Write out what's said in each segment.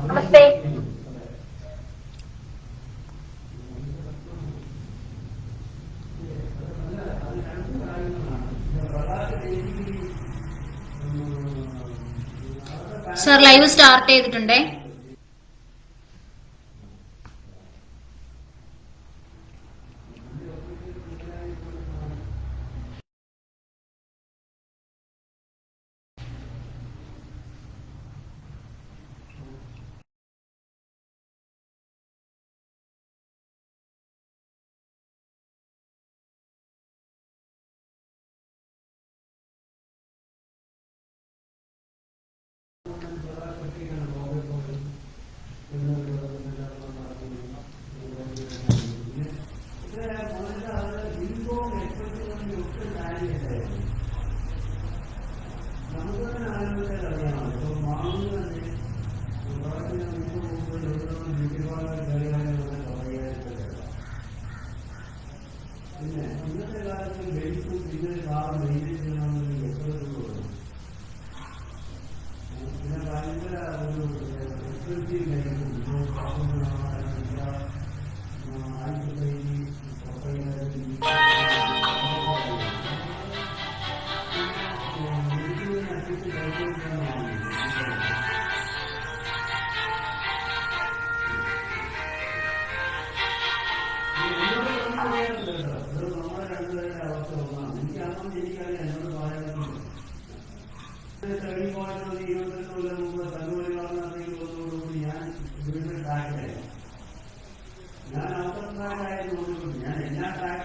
नमस्ते। Sir live start ചെയ്തിട്ടുണ്ടേ.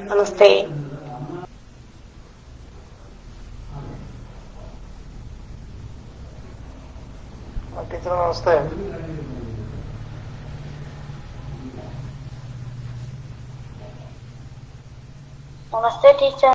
नमस्ते। टीचर नमस्ते। नमस्ते टीचर।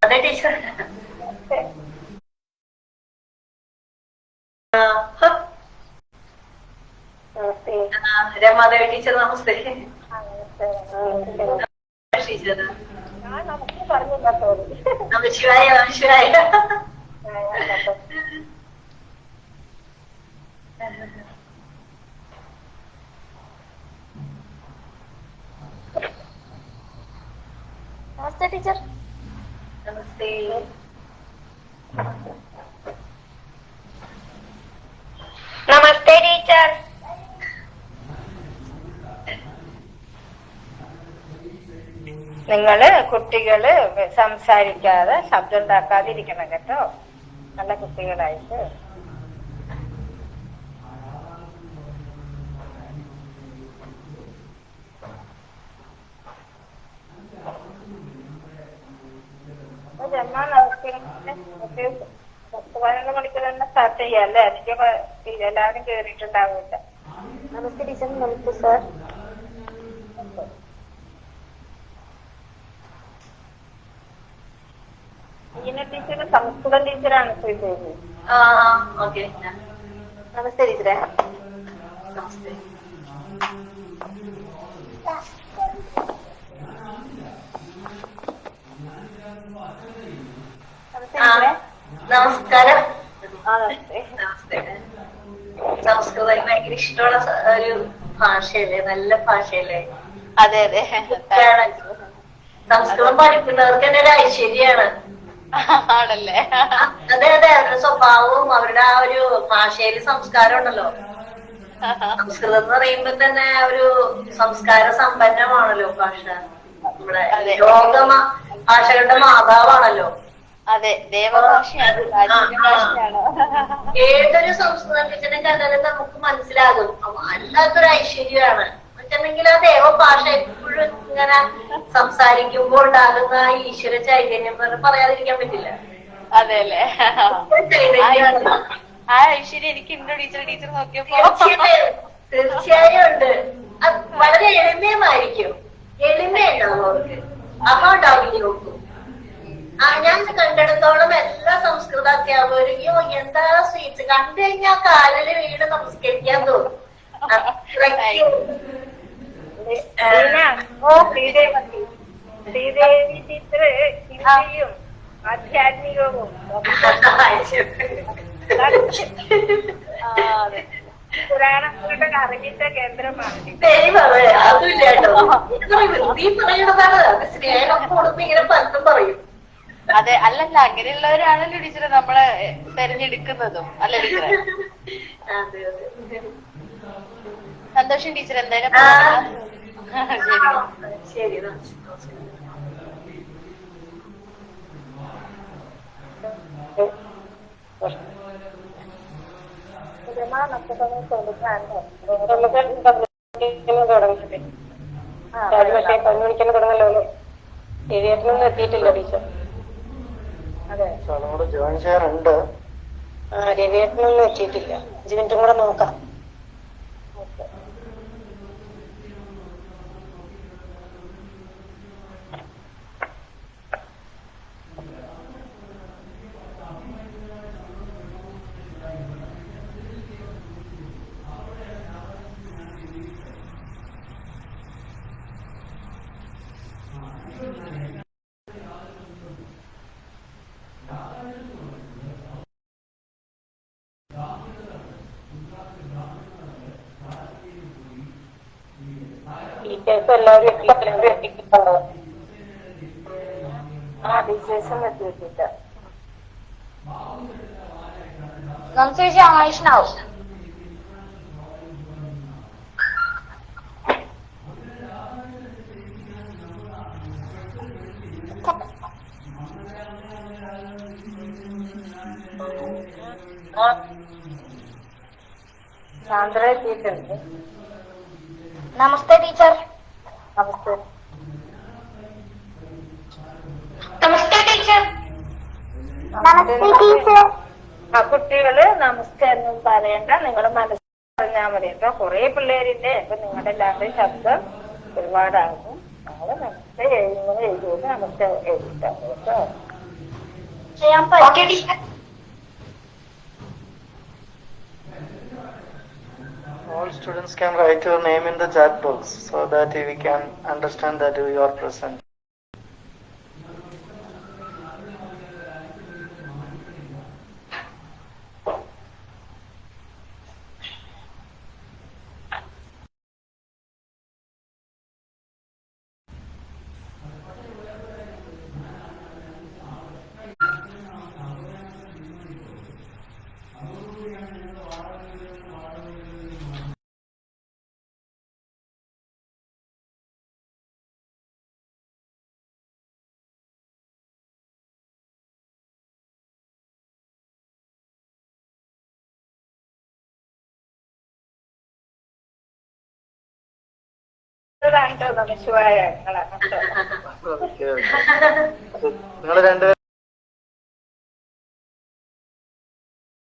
अरे टीचर രമാദേവി ടീച്ചർ നമസ്തേ. ടീച്ചർ നമശിവായ നമശിവായ. नमस्ते टीचर. नमस्ते. നിങ്ങള് കുട്ടികള് സംസാരിക്കാതെ ശബ്ദം ഉണ്ടാക്കാതിരിക്കണം കേട്ടോ. നല്ല കുട്ടികളായിട്ട്. രമ നമുക്ക് 10-11 മണിക്ക് തന്നെ സ്റ്റാർട്ട് ചെയ്യാല്ലേ? അധികം എല്ലാവരും കേറിയിട്ടുണ്ടാവില്ല. നമസ്തേ ടീച്ചർ. നമസ്തേ സർ. ഈന ടീച്ചർ സംസ്കൃതം ടീച്ചറാണ് ചെയ്തത്. ഓക്കെ. നമസ്തേ ടീച്ചറെ. നമസ്തേ. നമസ്കാരം. നമസ്തേ. നമസ്തേ. സംസ്കൃതം ഭയങ്കര ഇഷ്ടമുള്ള ഒരു ഭാഷയല്ലേ? നല്ല ഭാഷയല്ലേ? അതെ അതെ. സംസ്കൃതം പഠിക്കുന്നവർക്ക് തന്നെ ഒരു ഐശ്വര്യാണ്. ആണല്ലേ? അതെ അതെ. അവരുടെ സ്വഭാവവും അവരുടെ ആ ഒരു ഭാഷയില് സംസ്കാരം ഉണ്ടല്ലോ. സംസ്കൃതം എന്ന് പറയുമ്പോ തന്നെ ഒരു സംസ്കാര സമ്പന്നമാണല്ലോ ഭാഷ. നമ്മുടെ ലോക ഭാഷകളുടെ മാതാവാണല്ലോ. അതെ, ദേവഭാഷയാണ്, ഭാഷയാണ്. ഏതൊരു സംസ്കൃതം ടീച്ചറിനെ കണ്ടാലും നമുക്ക് മനസ്സിലാകും അല്ലാത്തൊരു ഐശ്വര്യമാണ്. എന്നുവെച്ചിട്ടുണ്ടെങ്കിൽ ആ ദേവഭാഷ എപ്പോഴും ഇങ്ങനെ സംസാരിക്കുമ്പോൾ ഉണ്ടാകുന്ന ഈശ്വര ചൈതന്യം പറയാതിരിക്കാൻ പറ്റില്ല. അതെ അല്ലേ? ആ ഐശ്വര്യം എനിക്ക് ഉണ്ടോ ടീച്ചർ? ടീച്ചർ നോക്കിയപ്പോ തീർച്ചയായും ഉണ്ട്. അത് വളരെ എളിമയുമായിരിക്കും. എളിമയുണ്ടാവും അവർക്ക്. അമ്മ ഉണ്ടാവില്ല നോക്കും. ഞാൻ കണ്ടിടത്തോളം എല്ലാ സംസ്കൃത അധ്യാപകരും അയ്യോ എന്താ സ്വീറ്റ്സ് കണ്ടു കഴിഞ്ഞാൽ കാലില് വീട് നമസ്കരിക്കാൻ തോന്നും. ശ്രീദേവി ടീച്ചർ ഹിന്ദിയും ആധ്യാത്മികവും പുരാണങ്ങളുടെ അറിവിന്റെ കേന്ദ്രമാണ്. ശരി പറയാ. അതുമില്ല കേട്ടോ. നീ പറയണതാണ്. അത് സ്നേഹം കൊടുത്ത് ഇങ്ങനെ പലതും പറയും. അതെ, അല്ലല്ല, അങ്ങനെയുള്ളവരാണല്ലോ ടീച്ചറെ നമ്മളെ തെരഞ്ഞെടുക്കുന്നതും അല്ലെ ടീച്ചറെ? സന്തോഷം ടീച്ചർ. എന്തായാലും ശരി. പക്ഷേ 10 തുടങ്ങല്ലോ. 7-8 എത്തിയിട്ടില്ല ടീച്ചർ. അതെ, ജോയിൻ ചെയ്യാറുണ്ട്. രവിയേട്ടനൊന്നും എത്തിയിട്ടില്ല. 5 മിനിറ്റും കൂടെ നോക്കാം. ടീച്ചേഴ്സ് എല്ലാവരും എത്തിയിട്ടുണ്ടോ? ടീച്ചേഴ്സും എത്തിയിട്ടില്ല. നമസ്തേ ആയിഷ്ണാവും. സാന്ദ്ര എത്തിയിട്ടുണ്ട്. നമസ്തേ ടീച്ചർ. നമസ്തേ. നമസ്തേ ടീച്ചർ. നമസ്തേ ടീച്ചർ. ആ കുട്ടികള് നമസ്തേ എന്നും പറയണ്ട, നിങ്ങൾ മനസ്സിൽ പറഞ്ഞാൽ മതി കേട്ടോ. കുറെ പിള്ളേരില്ലേ, അപ്പൊ നിങ്ങളുടെ എല്ലാവരുടെയും ശബ്ദം ഒരുപാടാകും. നമ്മള് നമസ്തേ ഇങ്ങനെ എഴുതുന്നത് നമസ്തേ എഴുതിട്ടാണ് കേട്ടോ. ചെയ്യാൻ പറ്റും teacher. All students can write your name in the chat box so that we can understand that you are present. കേട്ടതാണ് കേട്ടോ നമശിവായ നിങ്ങൾ രണ്ടുപേരും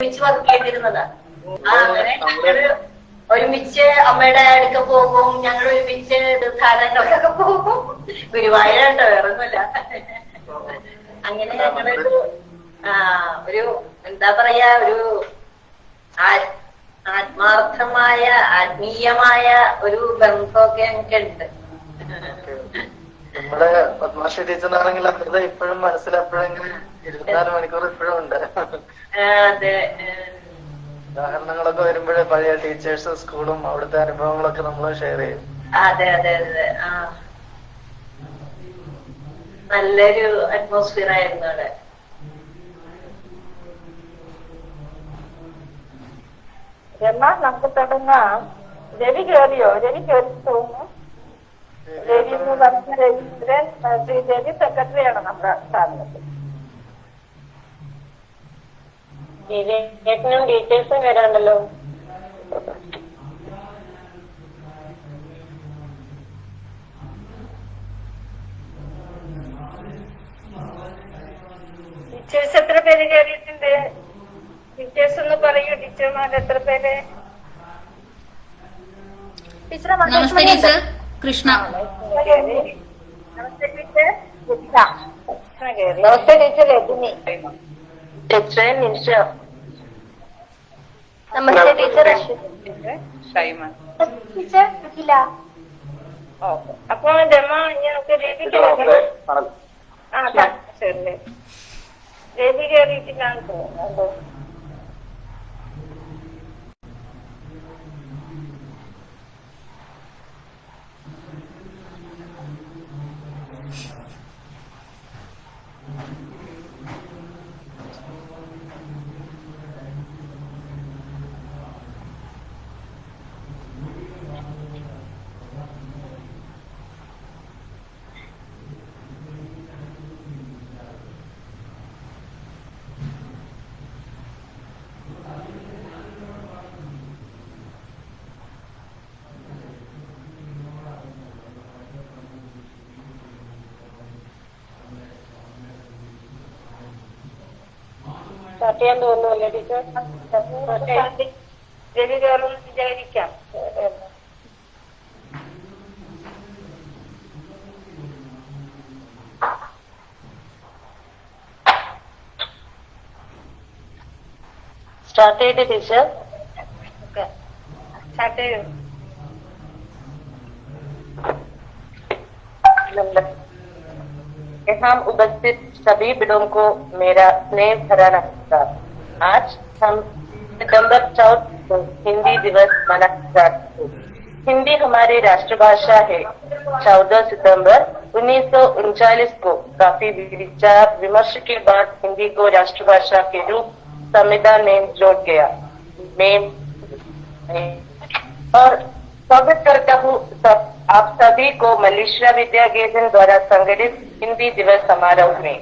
ഒരുമിച്ച് വർക്ക് ചെയ്തിരുന്നതാ. അങ്ങനെ ഞങ്ങള് ഒരുമിച്ച് അമ്മയുടെ അടുക്ക പോകും, ഞങ്ങൾ ഒരുമിച്ച് തീർത്ഥാടനങ്ങൾക്കൊക്കെ പോകും. ഗുരുവായൂരുണ്ടോ, വേറൊന്നുമില്ല. അങ്ങനെ ഞങ്ങളൊരു ഒരു എന്താ പറയാ, ഒരു ആത്മാർത്ഥമായ ആത്മീയമായ ഒരു ബന്ധമൊക്കെ ഞങ്ങൾക്ക് ഉണ്ട്. നമ്മുടെ പത്മാശ്രീ ടീച്ചറാണെങ്കിൽ അവരുടെ ഇപ്പോഴും മനസ്സിൽ എപ്പോഴെങ്കിലും 24 മണിക്കൂർ ഇപ്പോഴും ഉണ്ട്. അതെ, ഉദാഹരണങ്ങളൊക്കെ വരുമ്പോഴേ പഴയ ടീച്ചേഴ്സ്, സ്കൂളും അവിടുത്തെ അനുഭവങ്ങളൊക്കെ നമ്മൾ ഷെയർ ചെയ്യും. അതെ അതെ അതെ. നല്ലൊരു അറ്റ്മോസ്ഫിയർ ആയിരുന്നു അവിടെ. എന്നാ നമുക്ക് തുടങ്ങാം. രവി കയറിയോ? രവി കയറി തോന്നുന്നു. രവി എന്ന് പറഞ്ഞ രവീന്ദ്രൻ, രവി സെക്രട്ടറിയാണ് നമ്മുടെ സ്ഥാപനത്തിൽ. ചേട്ടനും ടീച്ചേഴ്സും വരാണ്ടല്ലോ. ടീച്ചേഴ്സ് എത്ര പേര് കയറിയിട്ടുണ്ട്? ടീച്ചേഴ്സ് ഒന്ന് പറയൂ, ടീച്ചർമാർ എത്ര പേര്? നമസ്തേ ടീച്ചർ. കൃഷ്ണ. നമസ്തേ ടീച്ചർ. നമസ്തേ ടീച്ചർ രജനി. ടീച്ചർ നിഷ. നമസ്തേ ടീച്ചർ ഷൈമ. ടീച്ചർ അഖില. അപ്പൊ രമ ഞങ്ങൾക്ക് രവി ശരി, രവി കയറിയിട്ടില്ലാന്ന് തോന്നുന്നു. സ്റ്റാർട്ട് ചെയ്യാൻ തോന്നുന്നല്ലേ ടീച്ചർ? രവി കയറുമെന്ന് വിചാരിക്കാം. സ്റ്റാർട്ട് ചെയ്ത് ടീച്ചർ. സ്റ്റാർട്ട് ചെയ്തു. यहाँ उपस्थित सभी बड़ों को मेरा स्नेह भरा नमस्कार। आज हम सितंबर 14 को हिंदी दिवस मनाते हैं। हिंदी हमारी राष्ट्रभाषा है। 14 सितंबर 1939 को काफी विचार विमर्श के बाद हिंदी को राष्ट्रभाषा के रूप संविधान में जोड़ गया। मैं और स्वागत करता हूँ आप सभी को मलेशिया विद्या गेजन द्वारा संगठित हिंदी दिवस समारोह में।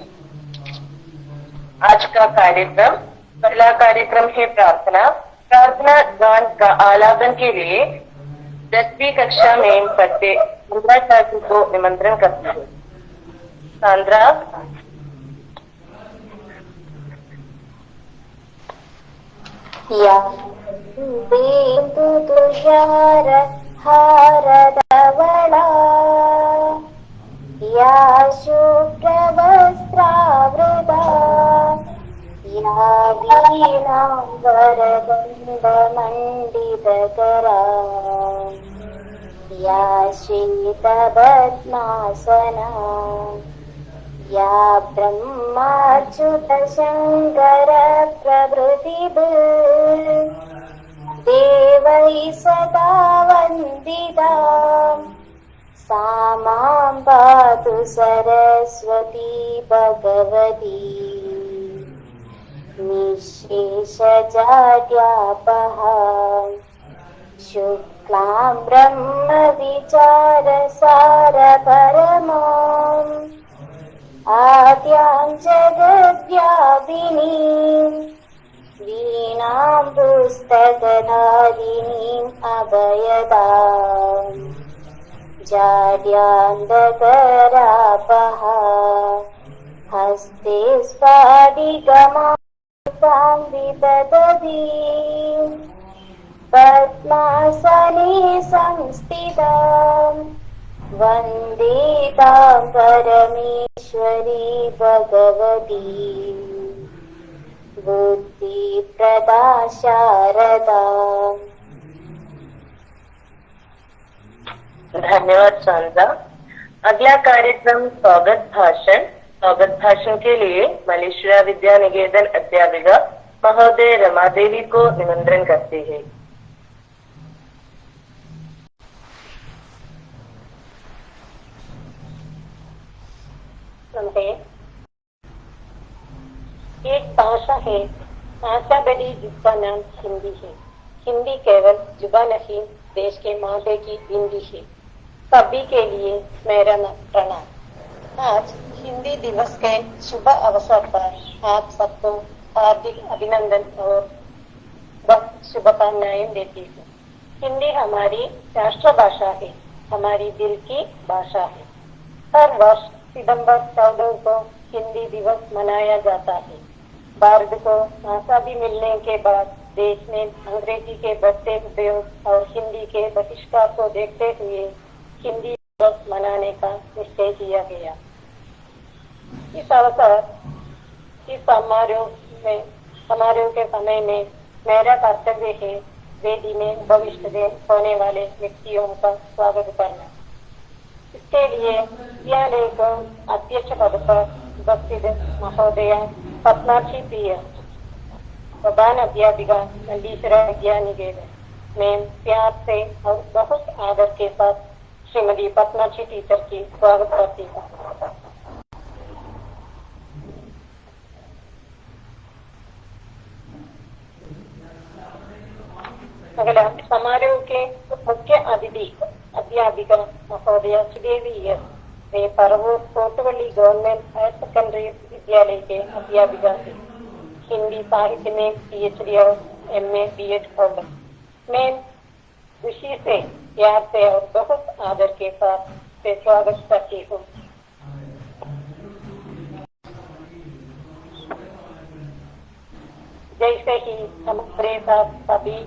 आज का कार्यक्रम, पहला कार्यक्रम है प्रार्थना। प्रार्थना गान का आलापन के लिए 10वीं कक्षा में पढ़ते सांद्रा ठाकुर को निमंत्रण करते हैं। सांद्रा। या बिंदु तुषार हारदवला या शुभ्रवस्त्रावृता या वीणाम्बरगन्धमण्डितकरा या श्वेतपद्मासना या ब्रह्माच्युतशङ्कर प्रभृतिभिः देवैः सदा वन्दिता सा मां पातु सरस्वती भगवती निःशेषजाड्यापहा शुक्लां ब्रह्मविचारसारपरमाम् आद्यां जगद्व्यापिनीं वीणां पुस्तकधारिणीम् अभयदाम् जाड्यान्धकरापः हस्ते स्फाटिकमासां विदधति पद्मासने संस्थितां वन्दे तां परमेश्वरी भगवती बुद्धिप्रदा शारदा। धन्यवाद शांता। अगला कार्यक्रम स्वागत भाषण। स्वागत भाषण के लिए मलेशिया विद्या निकेतन अध्यापिका महोदय रमा देवी को निमंत्रण करते हैं। एक भाषा है, भाषा बड़ी जिसका नाम हिंदी है। हिंदी केवल जुबान नहीं, देश के माथे की बिंदी है। सभी के लिए मेरा प्रणाम। आज हिंदी दिवस के शुभ अवसर पर आप सबको हार्दिक अभिनंदन और बहुत शुभकामनाएं देती हूँ। हिंदी हमारी राष्ट्रभाषा है, हमारी दिल की भाषा है। हर वर्ष सितंबर 14 को हिंदी दिवस मनाया जाता है। भारत को आजादी मिलने के बाद देश में अंग्रेजी के बढ़ते उपयोग और हिंदी के बहिष्कार को देखते हुए हिंदी दिवस मनाने का निश्चय किया गया। इस अवसर इस समारोह के समय में मेरा कर्तव्य है वेदी में भविष्य में होने वाले व्यक्तियों का स्वागत करना। इसके लिए विद्यालय को अध्यक्ष पद पर उपस्थित महोदया पद्माक्षी PS, प्रधान अध्यापिका मल्लीश्वरा विद्या निकेतन में प्यार से और बहुत आदर के साथ श्रीमती पद्माक्षी टीचर की स्वागत करती हूँ। अगला समारोह के मुख्य अतिथि अध्यापिका महोदया श्रीदेवी S, वे Paravur Kotwali government higher secondary विद्यालय के अध्यापिका थे। हिंदी साहित्य में PhD और MA B.Ed होल्डर। मैं खुशी से प्यार से और बहुत आदर के साथ से स्वागत करती हूँ। जैसे ही हमारे साथ सभी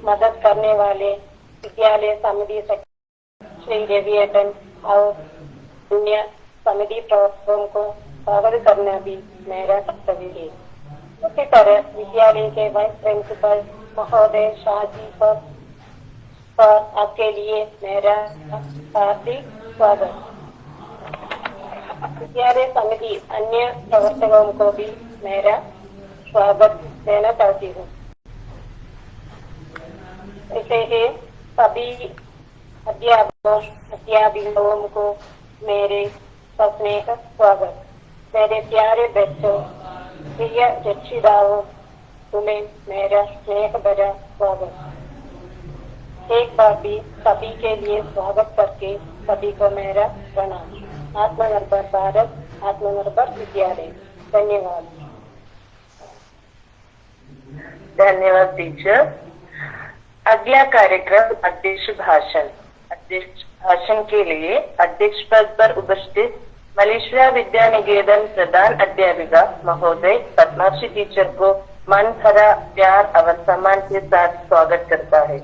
मदद करने वाले विद्यालय समिति श्री देवीएटन और दुनिया समिति प्रवर्तकों को स्वागत करना भी मेरा कर्तव्य है। उसी तरह विद्यालय के वाइस प्रिंसिपल महोदय शाहजी पर आपके लिए मेरा हार्दिक स्वागत। विद्यालय समिति अन्य प्रवर्तकों को भी मेरा स्वागत देना चाहती हूँ। ऐसे ही सभी अध्यापकों को मेरे स्नेह स्वागत। मेरे प्यारे बच्चों, प्रिय रक्षिताओं, तुम्हें मेरा स्नेह भरा स्वागत। एक बार भी सभी के लिए स्वागत करके सभी को मेरा प्रणाम। आत्मनिर्भर भारत, आत्मनिर्भर विद्यालय। धन्यवाद। धन्यवाद टीचर। अगला कार्यक्रम अध्यक्ष भाषण। अध्यक्ष भाषण के लिए अध्यक्ष पद पर उपस्थित मलेशिया विद्या निकेतन प्रधान अध्यापिका महोदय पद्माक्षी टीचर को मन भरा प्यार और सम्मान के साथ स्वागत करता है।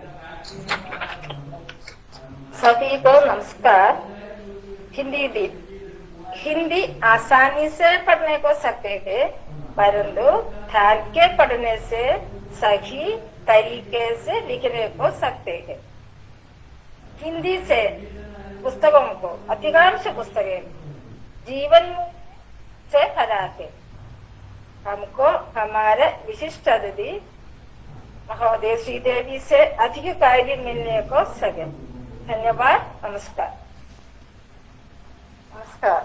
सभी को नमस्कार। हिंदी आसानी से पढ़ने को सकते हैं, परंतु ध्यान के पढ़ने से सही तरीके से लिखने को सकते हैं। हिंदी से पुस्तकों को अधिकांश पुस्तकें जीवन से भरा है। हमको हमारे विशिष्ट अतिथि महोदय श्रीदेवी से अधिक कार्य मिलने को सके। धन्यवाद। नमस्कार। नमस्कार।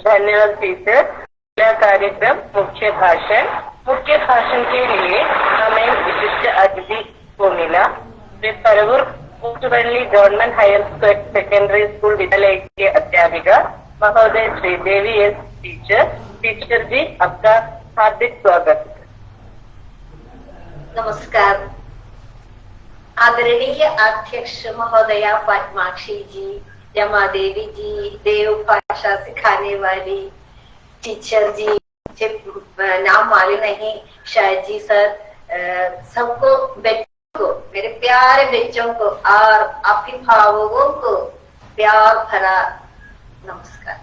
धन्यवाद टीचर। अगला कार्यक्रम मुख्य भाषण। मुख्य भाषण के लिए हमें विशिष्ट अतिथि को मिला। वे Paravur Kotwali government higher secondary school विद्यालय के अध्यापिका महोदय Sreedevi S teacher. Teacher ji, आपका हार्दिक स्वागत। नमस्कार। आदरणीय अध्यक्ष महोदया पद्माक्षी जी, रमा देवी जी, देव भाषा सिखाने वाली टीचर जी, मुझे नाम मालूम नहीं, शायद जी सर, सबको, बच्चों को, मेरे प्यारे बच्चों को और अभिभावकों को प्यार भरा नमस्कार।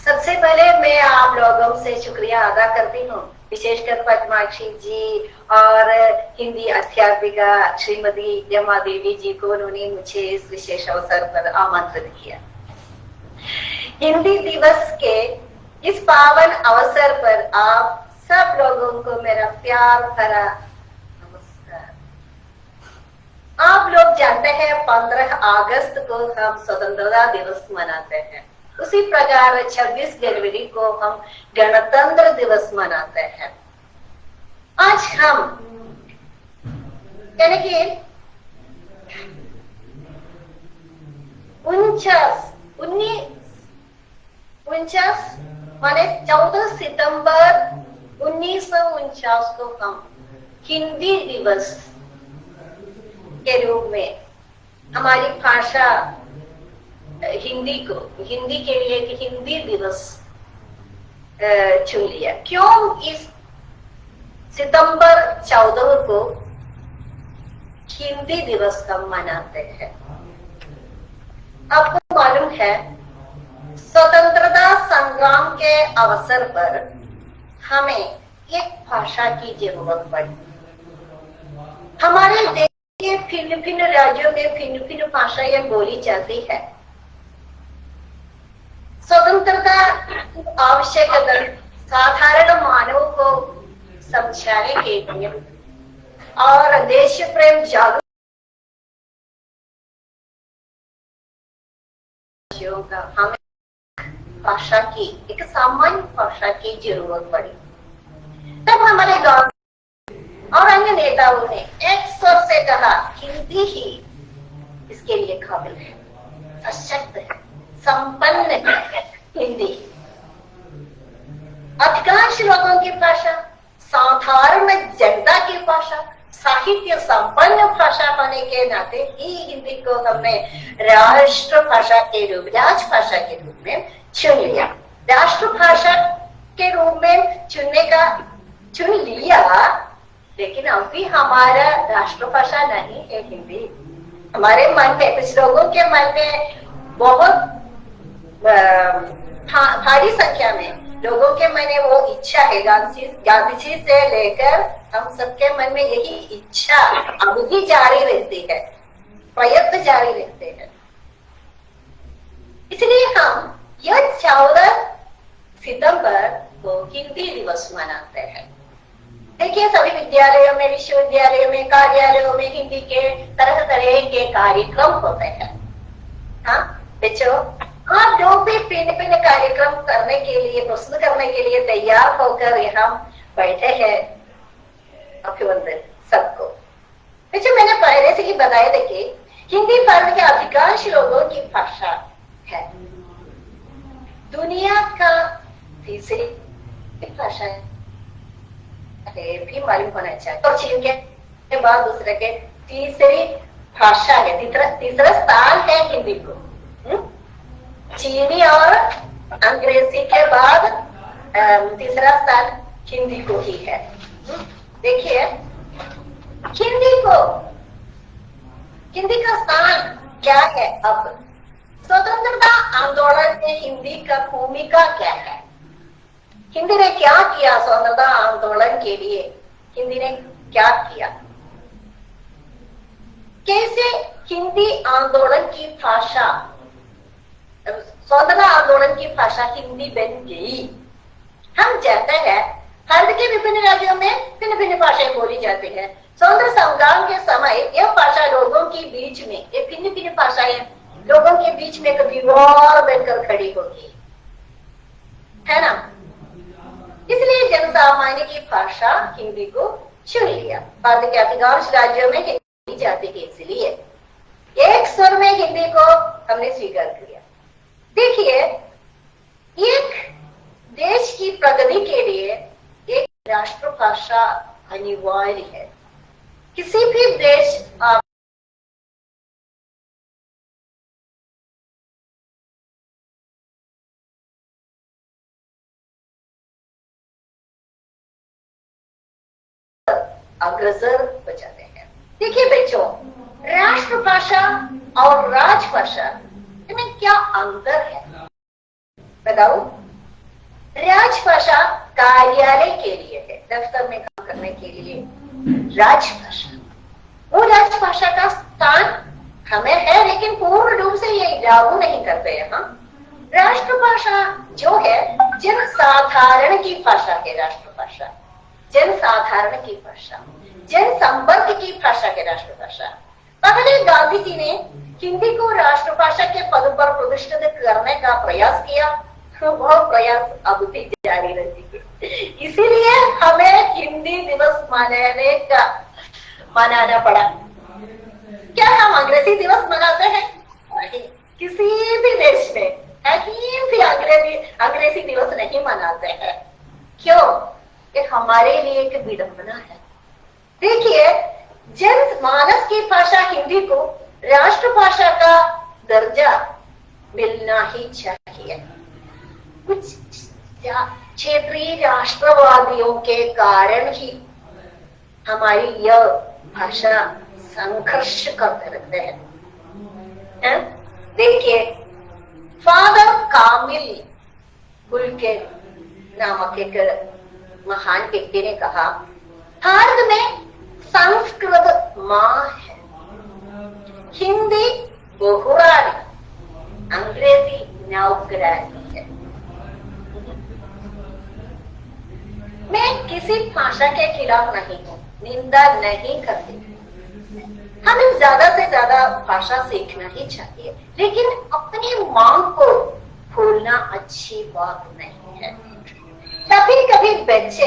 सबसे पहले मैं आप लोगों से शुक्रिया अदा करती हूँ, विशेषकर पद्माक्षी जी और हिंदी अध्यापिका श्रीमती रमा देवी जी को, उन्होंने मुझे इस विशेष अवसर पर आमंत्रित किया। हिंदी दिवस के इस पावन अवसर पर आप सब लोगों को मेरा प्यार भरा नमस्कार। आप लोग जानते हैं 15 अगस्त को हम स्वतंत्रता दिवस मनाते हैं, उसी प्रकार 26 जनवरी को हम गणतंत्र दिवस मनाते हैं। आज हम यानी कि 49 माने 14 सितंबर 1949 को हम हिंदी दिवस के रूप में हमारी भाषा हिंदी के लिए कि हिंदी दिवस चुन लिया। क्यों इस सितंबर 14 को हिंदी दिवस हम मनाते हैं? आपको मालूम है, स्वतंत्रता संग्राम के अवसर पर हमें एक भाषा की जरूरत पड़ी। हमारे देश के भिन्न भिन्न राज्यों में भिन्न भिन्न भाषाएं बोली जाती है। स्वतंत्रता की आवश्यकता साधारण मानव को समझाने के लिए और देश प्रेम जागरूक का हमें भाषा की, एक सामान्य भाषा की जरूरत पड़ी। तब हमारे गांव और अन्य नेताओं ने एक स्वर से कहा, हिंदी ही इसके लिए काबिल है, सशक्त है, संपन्न है। हिंदी अधिकांश लोगों की भाषा, साधारण जनता की भाषा, साहित्य संपन्न भाषा होने के नाते ही हिंदी को हमने राष्ट्रभाषा के रूप, राजभाषा के रूप में चुन लिया। राष्ट्रभाषा के रूप में चुन लिया, लेकिन अभी हमारा राष्ट्रभाषा नहीं है हिंदी। हमारे मन में, कुछ लोगों के मन में, बहुत भारी संख्या में लोगों के मन में वो इच्छा है, गांधी जी से लेकर हम सबके मन में यही इच्छा अभी भी जारी रहती है, प्रयत्न जारी रहते हैं। इसलिए हम यह 14 सितंबर को हिंदी दिवस मनाते हैं। देखिए, सभी विद्यालयों में, विश्वविद्यालयों में, कार्यालयों में हिंदी के तरह तरह के कार्यक्रम होते हैं। हाँ बच्चों, आप लोग भी भिन्न भिन्न कार्यक्रम करने के लिए, प्रस्तुत करने के लिए तैयार होकर यहाँ बैठे हैं। अभिनंदन सबको। बच्चों, मैंने पहले से ही बताया था कि हिंदी भारत के अधिकांश लोगों की भाषा है, दुनिया का तीसरी भाषा है, भी मालूम होना चाहिए। और चीन के बाद दूसरे के तीसरी भाषा है, तीसरा स्थान है हिंदी को। चीनी और अंग्रेजी के बाद तीसरा स्थान हिंदी को ही है। देखिए, हिंदी का स्थान क्या है? अब स्वतंत्रता आंदोलन में हिंदी का भूमिका क्या है? हिंदी ने क्या किया स्वतंत्रता आंदोलन के लिए? हिंदी ने क्या किया? कैसे हिंदी आंदोलन की भाषा, स्वतंत्रता आंदोलन की भाषा हिंदी बन गई? हम जानते हैं भारत के विभिन्न राज्यों में भिन्न भिन्न भाषाएं बोली जाती है। स्वतंत्रता संग्राम के समय यह भाषा लोगों के बीच में, ये भिन्न भिन्न भाषाएं लोगों के बीच में एक दीवार बनकर खड़ी होगी, है ना? इसलिए जनसामान्य की भाषा हिंदी को चुन लिया। भारत के अधिकांश राज्यों में हिंदी जाती है, इसलिए एक स्वर में हिंदी को हमने स्वीकार किया। देखिए, एक देश की प्रगति के लिए एक राष्ट्रभाषा अनिवार्य है। किसी भी देश अग्रसर हो जाते हैं। देखिए बच्चों, राष्ट्रभाषा और राजभाषा इनमें क्या अंतर है बताओ। राजभाषा कार्यालय के लिए है, दफ्तर में काम करने के लिए राजभाषा, वो राजभाषा का स्थान हमें है, लेकिन पूर्ण रूप से ये लागू नहीं करते यहाँ। राष्ट्रभाषा जो है जनसाधारण की भाषा है, राष्ट्रभाषा जनसाधारण की भाषा, जनसंपर्क की भाषा के राष्ट्रभाषा। पहले गांधी जी ने हिंदी को राष्ट्रभाषा के पद पर प्रतिष्ठित करने का प्रयास किया, वह प्रयास अब भी जारी रहती है। इसीलिए हमें हिंदी दिवस मनाना पड़ा। क्या हम अंग्रेजी दिवस मनाते हैं? नहीं, किसी भी देश में कहीं भी अंग्रेजी दिवस नहीं मनाते हैं। क्यों? ये हमारे लिए एक विडंबना है। देखिए, जनमानस की भाषा हिंदी को राष्ट्रभाषा का दर्जा मिलना ही चाहिए। कुछ क्षेत्रीय राष्ट्रवादियों के कारण ही हमारी यह भाषा संघर्ष करते रहते हैं। देखिए, फादर कामिल गुलके नामक एक महान व्यक्ति ने कहा, भारत में संस्कृत माँ है, हिंदी बहुरानी, अंग्रेजी नौकरानी है। मैं किसी भाषा के खिलाफ नहीं हूँ, निंदा नहीं करती। हमें ज्यादा से ज्यादा भाषा सीखना ही चाहिए, लेकिन अपनी मांग को भूलना अच्छी बात नहीं है। कभी कभी बच्चे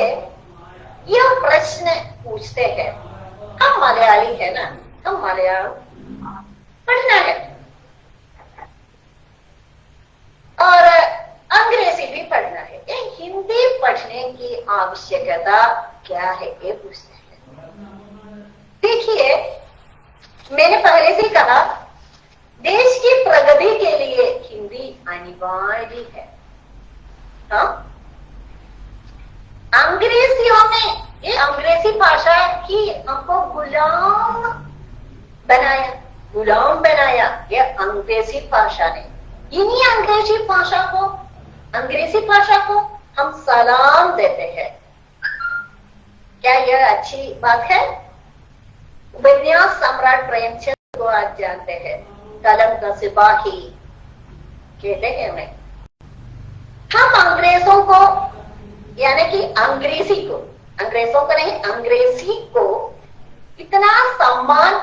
यह प्रश्न पूछते हैं, हम मलयाली है ना, हम मलयालम पढ़ना है और अंग्रेजी भी पढ़ना है, ये हिंदी पढ़ने की आवश्यकता क्या है, ये पूछते हैं। देखिए, मैंने पहले से कहा, देश की प्रगति के लिए हिंदी अनिवार्य है। हाँ, अंग्रेजियों ने ये अंग्रेजी भाषा की हमको गुलाम बनाया ये अंग्रेजी भाषा ने। इन्हीं अंग्रेजी भाषा को हम सलाम देते हैं। क्या यह अच्छी बात है? उपन्यास सम्राट प्रेमचंद को आज जानते हैं, कलम का सिपाही कहते हैं हमें। हम अंग्रेजों को, यानी कि अंग्रेजों को नहीं, अंग्रेजी को इतना सम्मान,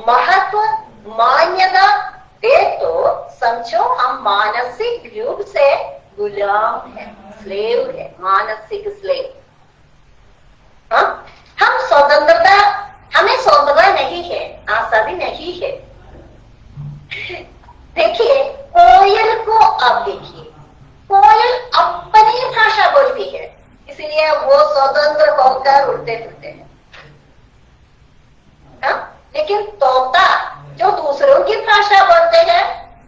महत्व, मान्यता दे तो समझो हम मानसिक रूप से गुलाम है, स्लेव है, मानसिक स्लेव। हम स्वतंत्रता, हमें स्वतंत्रता नहीं है, आजादी नहीं है। देखिए, कोयल को आप देखिए, कोयल अपनी भाषा बोलती है, इसलिए वो स्वतंत्र होकर उड़ते फिरते हैं। लेकिन तोता जो दूसरों की भाषा बोलते हैं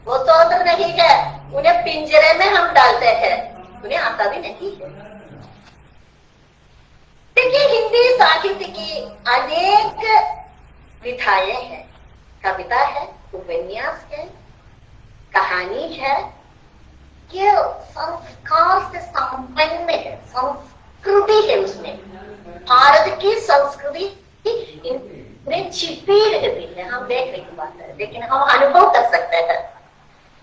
वो स्वतंत्र नहीं है, उन्हें पिंजरे में हम डालते हैं, उन्हें आजादी नहीं है। देखिए, हिंदी साहित्य की अनेक विधाएं हैं, कविता है, उपन्यास है, कहानी है, ये संस्कार से संपन्न है, संस्कृति है उसमें। भारत की संस्कृति इनमें छिपी रहती है, हम देखने की बात है, लेकिन हम अनुभव कर सकते हैं।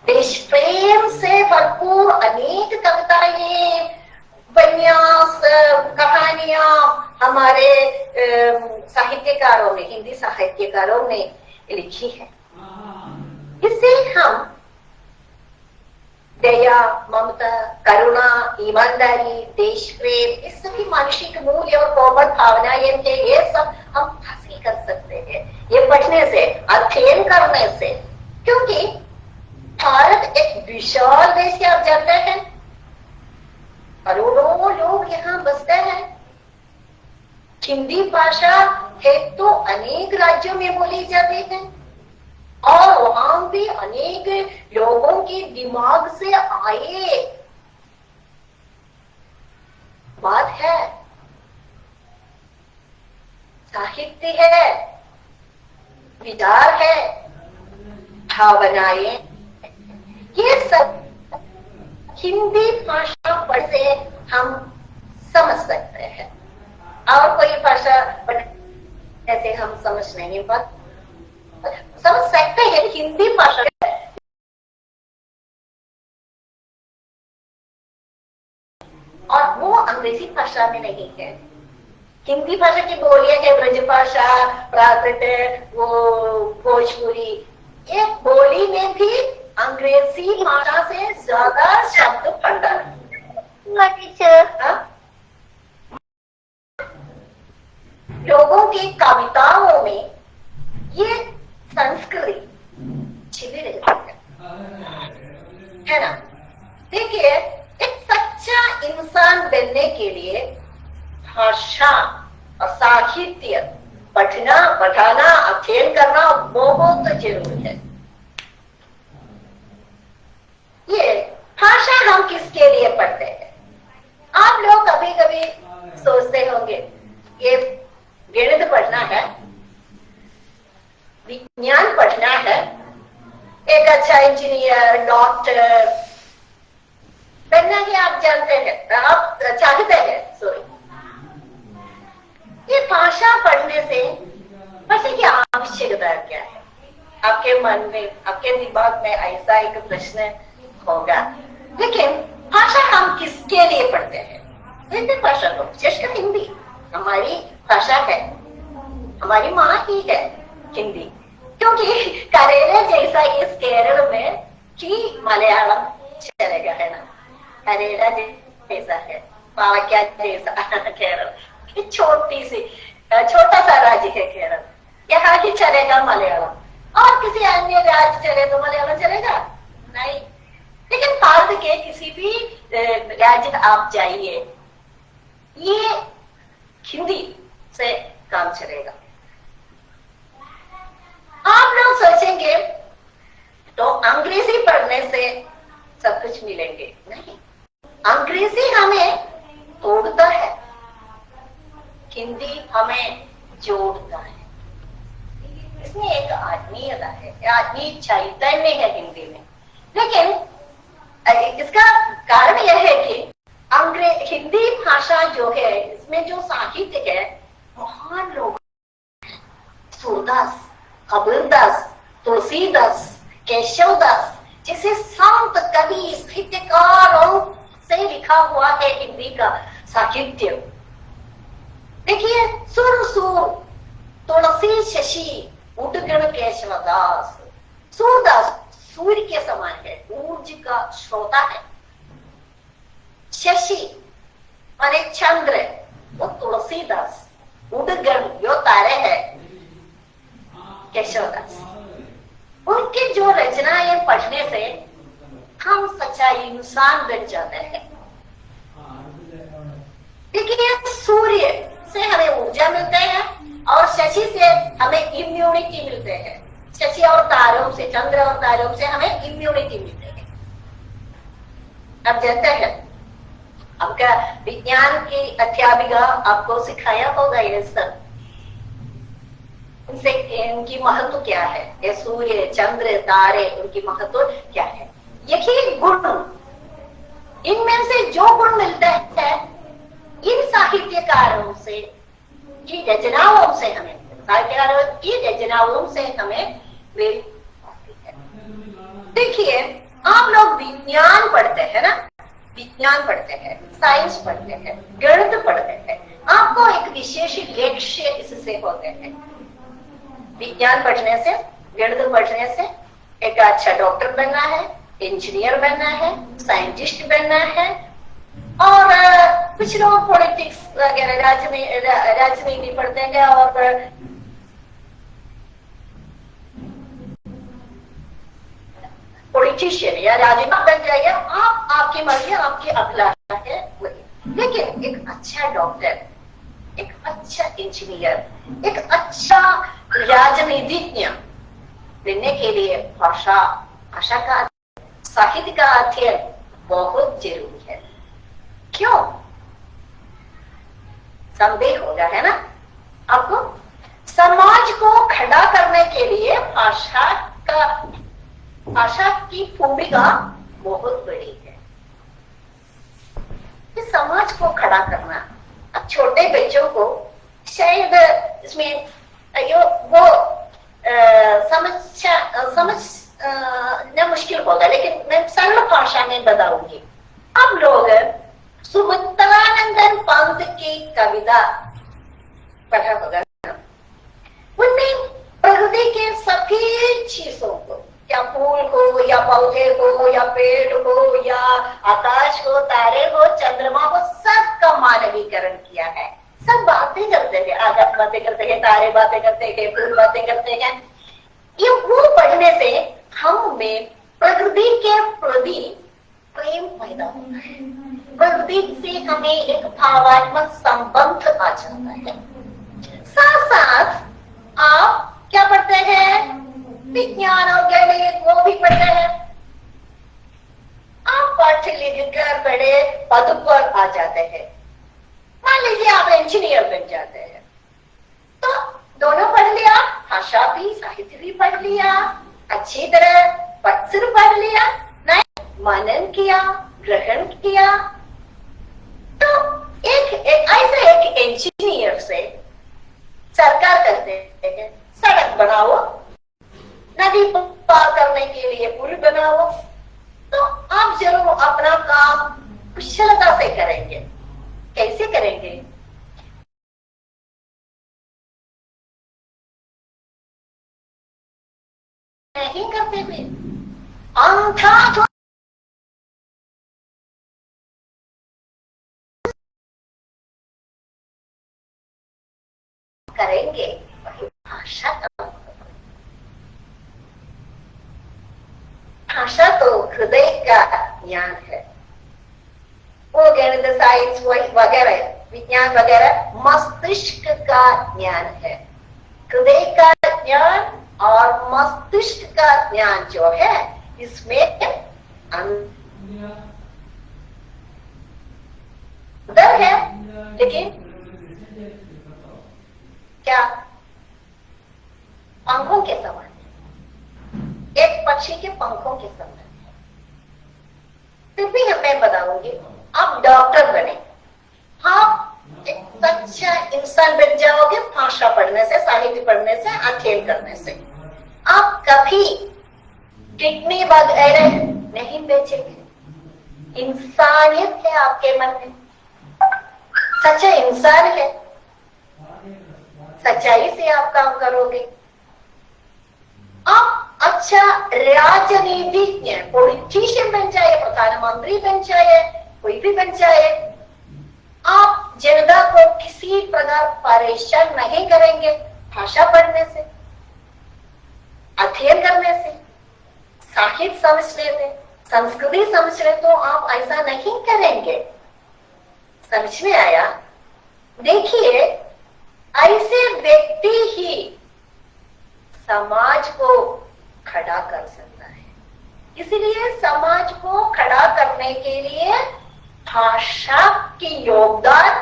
देश प्रेम से भरपूर अनेक कविताएं, उपन्यास, कहानियां हमारे साहित्यकारों ने, हिंदी साहित्यकारों ने लिखी है। इससे हम दया, ममता, करुणा, ईमानदारी, देश प्रेम, इस सभी मानसिक मूल्य और कोमल भावनाएं थे, ये सब हम हासिल कर सकते हैं ये पढ़ने से, अध्ययन करने से। क्योंकि भारत एक विशाल देश है, आप जानते हैं, करोड़ों लोग यहाँ बसते हैं। हिंदी भाषा है तो अनेक राज्यों में बोली जाती है और वहां भी अनेक लोगों के दिमाग से आए बात है, साहित्य है, विचार है, भावनाएं, ये सब हिंदी भाषा पर से हम समझ सकते हैं। और कोई भाषा ऐसे हम समझ नहीं पाते, समझ सकते हैं हिंदी भाषा। और वो अंग्रेजी भाषा में नहीं है। हिंदी भाषा की बोलियां है ब्रज भाषा, प्राकृत, वो भोजपुरी, एक बोली में भी अंग्रेजी भाषा से ज्यादा शब्द भंडार। लोगों की कविताओं में ये संस्कृति छिपी रहती है ना। देखिए, एक सच्चा इंसान बनने के लिए भाषा और साहित्य पढ़ना, पढ़ाना, अध्ययन करना बहुत जरूरी है। ये भाषा हम किसके लिए पढ़ते हैं? आप लोग कभी कभी सोचते होंगे ये गणित पढ़ना है, विज्ञान पढ़ना है, एक अच्छा इंजीनियर, डॉक्टर बनना ही आप जानते हैं, आप चाहते हैं। सॉरी, ये भाषा पढ़ने से भाषा की आवश्यकता क्या है? आपके मन में, आपके दिमाग में ऐसा एक प्रश्न होगा। लेकिन भाषा हम किसके लिए पढ़ते हैं? हिंदी भाषा को, विशेषकर हिंदी हमारी भाषा है, हमारी माँ ही है हिंदी। क्योंकि करेला जैसा इस केरल में कि मलयालम चलेगा, है ना। करेला जैसा है, पावक्या जैसा केरल, छोटी सी छोटा सा राज्य है केरल, यहाँ ही चलेगा मलयालम। और किसी अन्य राज्य चले तो मलयालम चलेगा नहीं। लेकिन भारत के किसी भी राज्य आप जाइए, ये हिंदी से काम चलेगा। आप लोग सोचेंगे तो अंग्रेजी पढ़ने से सब कुछ मिलेंगे, नहीं। अंग्रेजी हमें तोड़ता है, हिंदी हमें जोड़ता है। इसमें एक आत्मीयता है, आत्मीय चैतन्य है हिंदी में। लेकिन इसका कारण यह है कि हिंदी भाषा जो है, इसमें जो साहित्य है, महान लोग, सूरदास, कबीरदास, तुलसीदास, केशवदास जैसे संत, कवि, साहित्यकारों से लिखा हुआ है हिंदी का साहित्य। देखिए, सुर सुर, तुलसी शशि, उदगण केशवदास। सूरदास सूर्य के समान है, ऊर्जा का श्रोता है। शशि माने चंद्र, वो तुलसीदास। उदगण जो तारे हैं, केशवदास। उनकी जो रचनाएं पढ़ने से हम सच्चा इंसान बन जाते हैं। देखिए, सूर्य से हमें ऊर्जा मिलते हैं और शशि से हमें इम्यूनिटी मिलते हैं। शशि और तारों से, चंद्र और तारों से हमें इम्यूनिटी मिलते हैं। आप जानते हैं, आपका विज्ञान की अध्यापिका आपको सिखाया होगा ये सब। इनसे इनकी महत्व क्या है? ये सूर्य, चंद्र, तारे, उनकी महत्व क्या है? यही गुण, इनमें से जो गुण मिलता है इन साहित्यकारों से, की रचनाओं से हमें, साहित्यकारों की रचनाओं से हमें मिल पाती है। देखिए, आप लोग विज्ञान पढ़ते हैं ना, विज्ञान पढ़ते हैं, साइंस पढ़ते हैं, गणित पढ़ते हैं, आपको एक विशेष लक्ष्य इससे होते हैं। विज्ञान पढ़ने से, गणित पढ़ने से एक अच्छा डॉक्टर बनना है, इंजीनियर बनना है, साइंटिस्ट बनना है। और कुछ लोग पॉलिटिक्स वगैरह, राजनीति पढ़ते हैं और पॉलिटिशियन या राजनेता बन जाएगा। आपकी मर्जी, आपकी अभिलाषा है वही। लेकिन एक अच्छा डॉक्टर एक अच्छा इंजीनियर, एक अच्छा राजनीतिज्ञ बनने के लिए भाषा का साहित्य का अध्ययन बहुत जरूरी है। क्यों? संदेह होगा, है ना आपको? समाज को खड़ा करने के लिए भाषा की भूमिका बहुत बड़ी है। इस समाज को खड़ा करना, अब छोटे बच्चों को शायद इसमें वो समझना मुश्किल होगा, लेकिन मैं सरल भाषा में बताऊंगी। आप लोग सुमित्रानंदन पंत की कविता पढ़ा होगा, उनमें प्रकृति के सभी चीजों को, या फूल को या पौधे को या पेड़ को या आकाश को, तारे को, चंद्रमा को, सबका मानवीकरण किया है। सब बातें करते हैं, आकाश बातें करते हैं, तारे बातें करते हैं, फूल बातें करते हैं। ये वो पढ़ने से हम में प्रकृति के प्रति प्रेम पैदा होता है, प्रकृति से हमें एक भावात्मक संबंध आ जाता है। साथ साथ आप क्या पढ़ते हैं? विज्ञान और गणित, वो भी पढ़ते हैं। आप पढ़ लिख कर बड़े पद पर आ जाते हैं। मान लीजिए आप इंजीनियर बन जाते हैं, तो दोनों पढ़ लिया, भाषा भी साहित्य भी पढ़ लिया, अच्छी तरह सिर्फ पढ़ लिया नहीं, मनन किया, ग्रहण किया। तो ऐसे एक इंजीनियर से सरकार कहते हैं सड़क बनाओ, नदी पार करने के लिए पुल बनाओ, तो आप जरूर अपना काम कुशलता से करेंगे। कैसे करेंगे? नहीं करते हुए अंधा करेंगे। भाषा तो हृदय का ज्ञान है। वो गणित, साइंस वगैरह, विज्ञान वगैरह मस्तिष्क का ज्ञान है। हृदय का ज्ञान और मस्तिष्क का ज्ञान जो है, इसमें अंतर है, लेकिन क्या पंखों के समान है, एक पक्षी के पंखों के समान है। फिर भी मैं बताऊंगी, आप डॉक्टर बने, आप एक अच्छा इंसान बन जाओगे भाषा पढ़ने से, साहित्य पढ़ने से, अध्ययन करने से। आप कभी किडनी वगैरह नहीं बेचेंगे। इंसानियत है आपके मन में, सच्चा इंसान है, सच्चाई से आप काम करोगे। आप अच्छा राजनीतिज्ञ, पॉलिटिशियन बन जाए, प्रधानमंत्री बन जाए, कोई भी बन जाए, आप जनता को किसी प्रकार परेशान नहीं करेंगे भाषा पढ़ने से, अध्ययन करने से। साहित्य समझ लेते, संस्कृति समझ ले, तो आप ऐसा नहीं करेंगे। समझ में आया? देखिए, ऐसे व्यक्ति ही समाज को खड़ा कर सकता है। इसलिए समाज को खड़ा करने के लिए भाषा की योगदान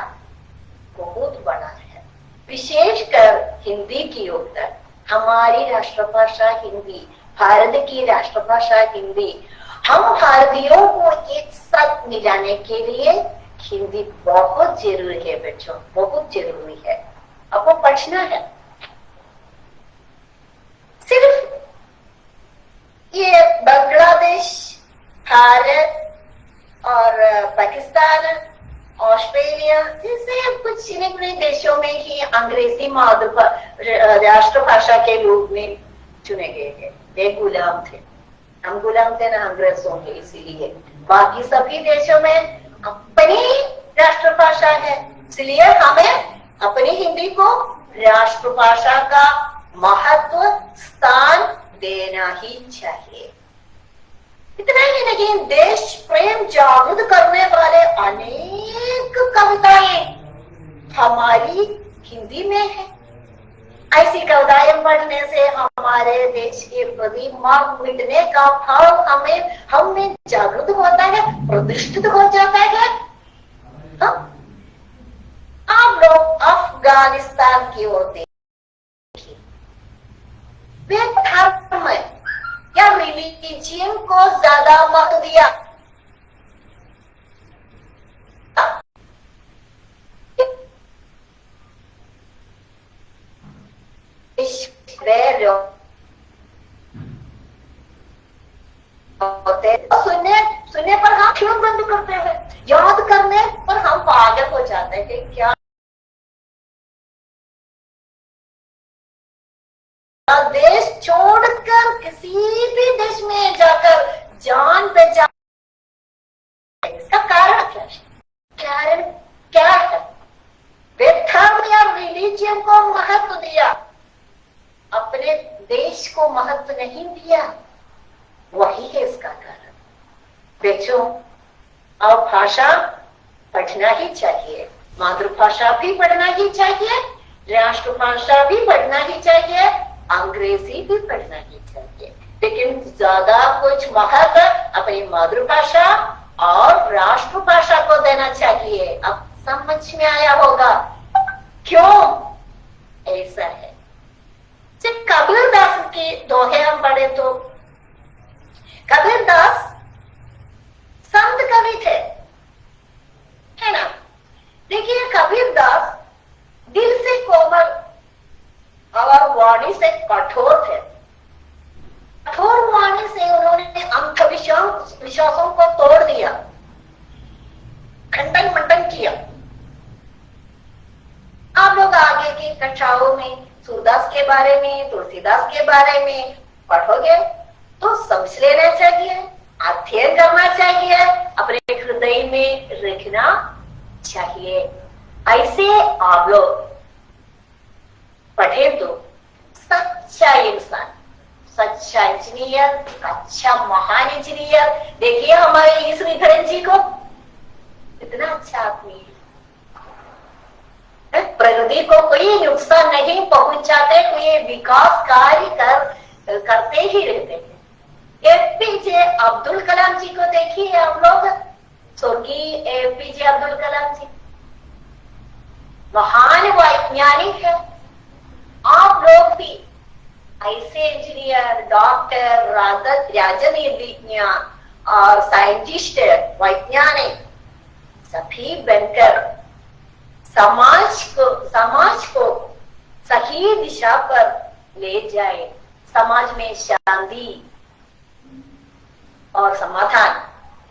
बहुत बड़ा है, विशेषकर हिंदी की योगदान। हमारी राष्ट्रभाषा हिंदी, भारत की राष्ट्रभाषा हिंदी। हम भारतीयों को एक साथ मिलाने के लिए हिंदी बहुत जरूरी है बच्चों, बहुत जरूरी है। आपको पढ़ना है। सिर्फ ये बांग्लादेश, भारत और पाकिस्तान, ऑस्ट्रेलिया जैसे कुछ देशों में ही अंग्रेजी राष्ट्रभाषा के रूप में चुने गए थे। वे गुलाम थे, हम गुलाम थे ना अंग्रेजों के, इसीलिए बाकी सभी देशों में अपनी राष्ट्रभाषा है, इसलिए हमें अपनी हिंदी को राष्ट्रभाषा का महत्व स्थान देना ही चाहिए। इतना ही नहीं, देश प्रेम जागृत करने वाले अनेक कविताएं हमारी हिंदी में है। ऐसी कविताएं पढ़ने से हमारे देश के प्रति मां मिटने का भाव हमें जागृत होता है, प्रतिष्ठित हो जाता है। आप लोग अफगानिस्तान की ओर देखिए, वे धर्म या रिलीजियन को ज्यादा महत्व दिया। सुनने पर हम क्यों बंद करते हैं, याद करने पर हम पागल हो जाते हैं कि क्या देश छोड़कर किसी भी देश में जाकर जान बचा, इसका कारण क्या है? कारण क्या है? वे धर्म या रिलीजियन को महत्व दिया, अपने देश को महत्व नहीं दिया। वही है इसका कारण। बच्चों, अब भाषा पढ़ना ही चाहिए, मातृभाषा भी पढ़ना ही चाहिए, राष्ट्रभाषा भी पढ़ना ही चाहिए, अंग्रेजी भी पढ़ना ही चाहिए, लेकिन ज्यादा कुछ महत्व अपनी मातृभाषा और राष्ट्रभाषा को देना चाहिए। अब समझ में आया होगा क्यों ऐसा है। जब कबीरदास के दोहे हम पढ़े तो कबीरदास संत कवि थे, है ना। देखिए, कबीरदास दिल से कोमल और वाणी से कठोर थे। कठोर वाणी से उन्होंने अंधविश्वासों को तोड़ दिया, खंडन मंडन किया। आप लोग आगे की कक्षाओं में सूरदास के बारे में, तुलसीदास के बारे में पढ़ोगे तो समझ लेना चाहिए, अध्ययन करना चाहिए, अपने हृदय में रखना चाहिए। ऐसे आप लोग पढ़े तो सच्चा इंसान, सच्चा इंजीनियर, अच्छा महान इंजीनियर। देखिए हमारे श्रीधरन जी को, इतना अच्छा आदमी है, प्रकृति को कोई नुकसान नहीं पहुंचाते, कोई विकास कार्य करते ही रहते हैं। एपीजे अब्दुल कलाम जी को देखिए हम लोग, स्वर्गीय एपीजे अब्दुल कलाम जी महान वैज्ञानिक है। आप लोग भी ऐसे इंजीनियर, डॉक्टर, राजनीतिज्ञ और साइंटिस्ट, वैज्ञानिक सभी बनकर समाज को सही दिशा पर ले जाए, समाज में शांति और समाधान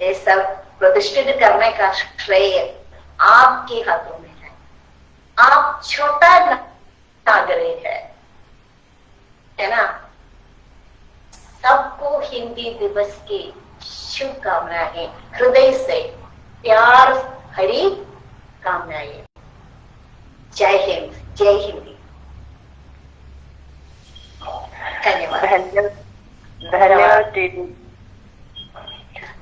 ये सब प्रतिष्ठित करने का श्रेय आपके हाथों में है। आप छोटा नागरिक है ना। सबको हिंदी दिवस की शुभकामनाएं, हृदय से प्यार भरी कामनाएं। जय हिंद, जय हिंदी। धन्यवाद। धन्यवाद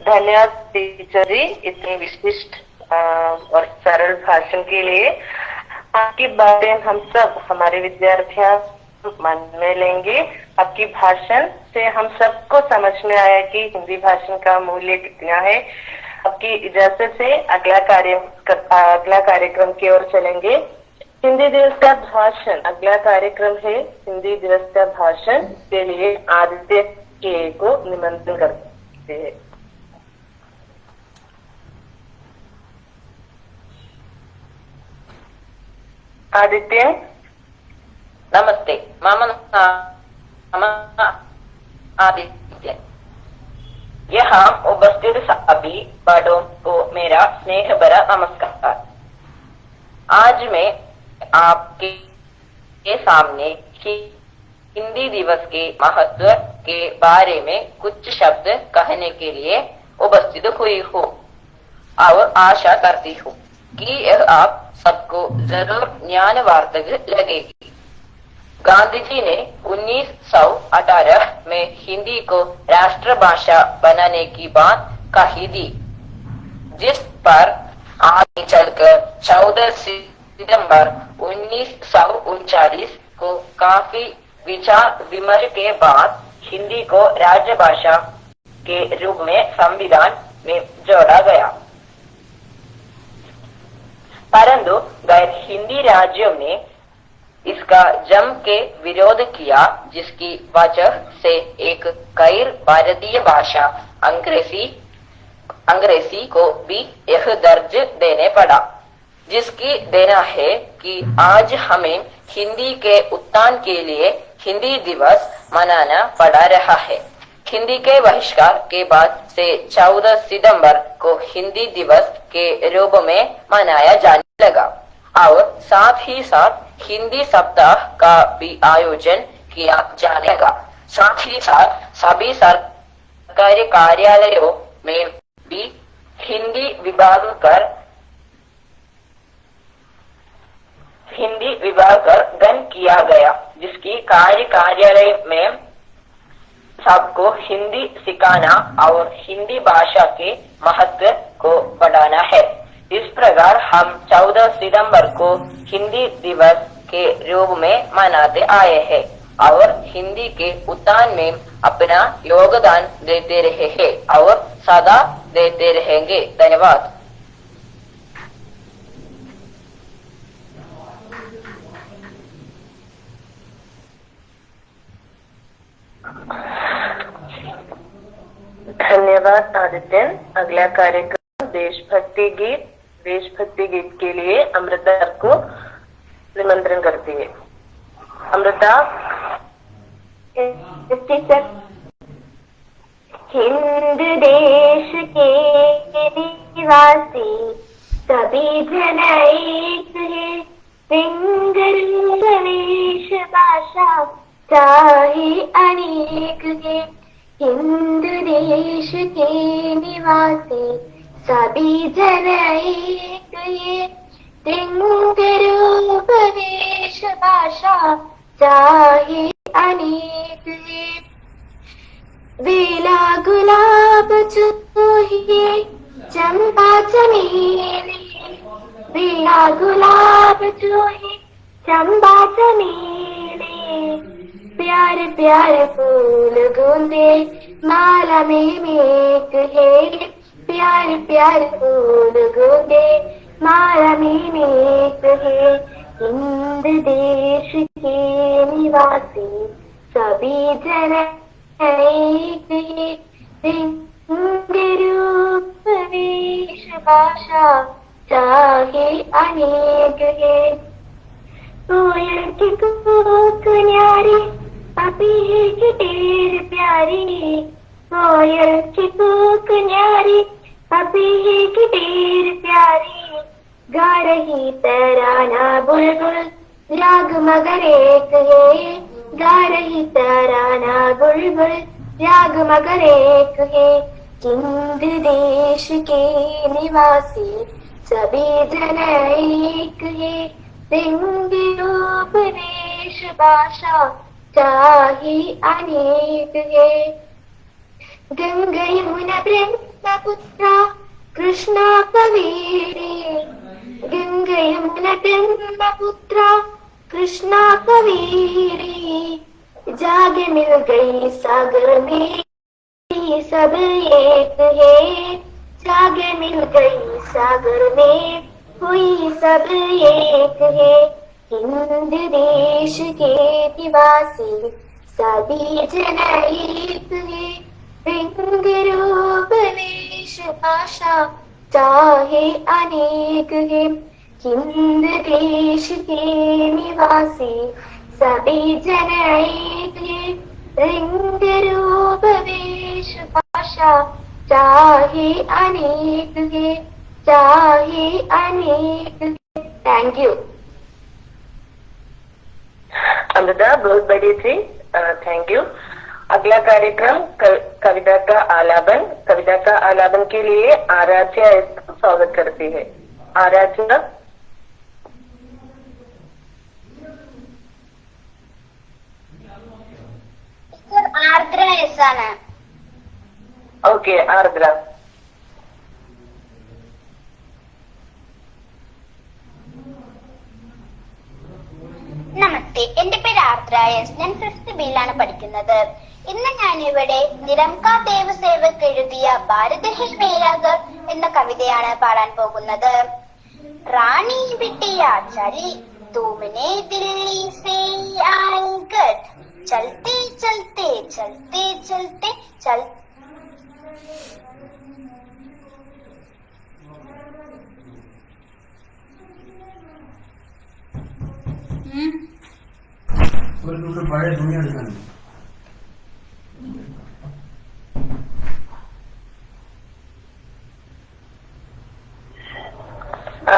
धन्यवाद टीचर जी, इतनी विशिष्ट और सरल भाषण के लिए। आपकी बातें हम सब, हमारे विद्यार्थियां मन में लेंगे। आपकी भाषण से हम सबको समझ में आया कि हिंदी भाषण का मूल्य कितना है। आपकी इजाजत से अगला कार्यक्रम की ओर चलेंगे। हिंदी दिवस का भाषण, अगला कार्यक्रम है हिंदी दिवस का भाषण के लिए आदित्य के को निमंत्रण करते हैं। आदित्य, नमस्ते। मम नाम आदित्य। यहाँ उपस्थित सभी बड़ों को मेरा स्नेह भरा नमस्कार। आज मैं आपके सामने हिंदी दिवस के महत्व के बारे में कुछ शब्द कहने के लिए उपस्थित हुई हूँ और आशा करती हूँ कि यह आप सबको जरूर ज्ञानवर्धक लगेगी। गांधी जी ने 1918 में हिंदी को राष्ट्रभाषा बनाने की बात कही थी, जिस पर आगे चलकर 14 सितंबर 1939 को काफी विचार विमर्श के बाद हिंदी को राजभाषा के रूप में संविधान में जोड़ा गया, परंतु गैर हिंदी राज्यों ने इसका जम के विरोध किया, जिसकी वजह से एक गैर भारतीय भाषा अंग्रेजी को भी यह दर्ज देने पड़ा, जिसकी देना है कि आज हमें हिंदी के उत्थान के लिए हिंदी दिवस मनाना पड़ रहा है। हिंदी के बहिष्कार के बाद से 14 सितंबर को हिंदी दिवस के रूप में मनाया जाने लगा और साथ ही साथ हिंदी सप्ताह का भी आयोजन किया जाने लगा। साथ ही साथ सभी सरकारी कार्यालयों में भी हिंदी विभाग कर गठन किया गया, जिसकी कार्यालय में सबको हिंदी सिखाना और हिंदी भाषा के महत्व को बढ़ाना है। इस प्रकार हम 14 सितंबर को हिंदी दिवस के रूप में मनाते आए हैं और हिंदी के उत्थान में अपना योगदान देते रहे हैं और सदा देते रहेंगे। धन्यवाद। धन्यवाद आदित्यन। अगला कार्यक्रम देशभक्ति गीत के लिए अमृता को निमंत्रण करती है। अमृता। हिंद देश के निवासी सभी जन एक है, रंग वेश भाषा चाहे अनेक है। हिंद देश के निवासी सभी जन एक है, रंग रूप वेश भाषा चाहे अनेक है। बेला गुलाब चूहे चंपा चमेली, बेला गुलाब चूहे चंपा चमेली, प्यार प्यार फूल गूंदे माला में मेघ है, प्यार प्यार फूल गूंदे माला में मेघ है। हिंद देश के निवासी सभी जन एक है, रंग रूप वेश भाषा चाहे अनेक है। कोयल की कूक न्यारी पपीहे की ढेर प्यारी, कोयल की कूक न्यारी पपीहे की ढेर प्यारी, गा रही तराना बुलबुल राग मगर एक है, गा रही तराना बुलबुल राग मगर एक है। हिंद देश के निवासी सभी जन एक है, रंग रूप वेश भाषा चाहे अनेक है। गंगा यमुना ब्रह्मपुत्रा कृष्णा कावेरी, गंगा यमुना ब्रह्मपुत्रा कृष्णा कावेरी, जाग मिल गई सागर में सब एक है, जाग मिल गई सागर में हुई सब एक है। हिंद देश के निवासी सभी जन एक है, रंग रूप वेश भाषा चाहे अनेक है। हिंद देश के निवासी सभी जन एक है, रंग रूप वेश भाषा चाहे अनेक है, चाहे अनेक है। थैंक यू अमृता, बहुत बड़ी थी। Thank you. अगला कार्यक्रम कविता का आलापन। कविता का आलापन के लिए आराध्या स्वागत करती है। आराध्या। आर्द्रा ऐसा ना। ओके आर्द्रा। നമസ്തേ, എന്റെ പേര് ആർദ്രായസ്. ഞാൻ 5th ബിയിലാണ് പഠിക്കുന്നത്. ഇന്ന് ഞാൻ ഇവിടെ നിരംകാ ദേവ് സേവക് എഴുതിയ ഭാരത് ഹേ മേരാ ഘർ എന്ന കവിതയാണ് പാടാൻ പോകുന്നത്. റാണി ബിട്ടിയ ചലി तुमने दिल्ली से आई गट चलते चलते चलते चलते चल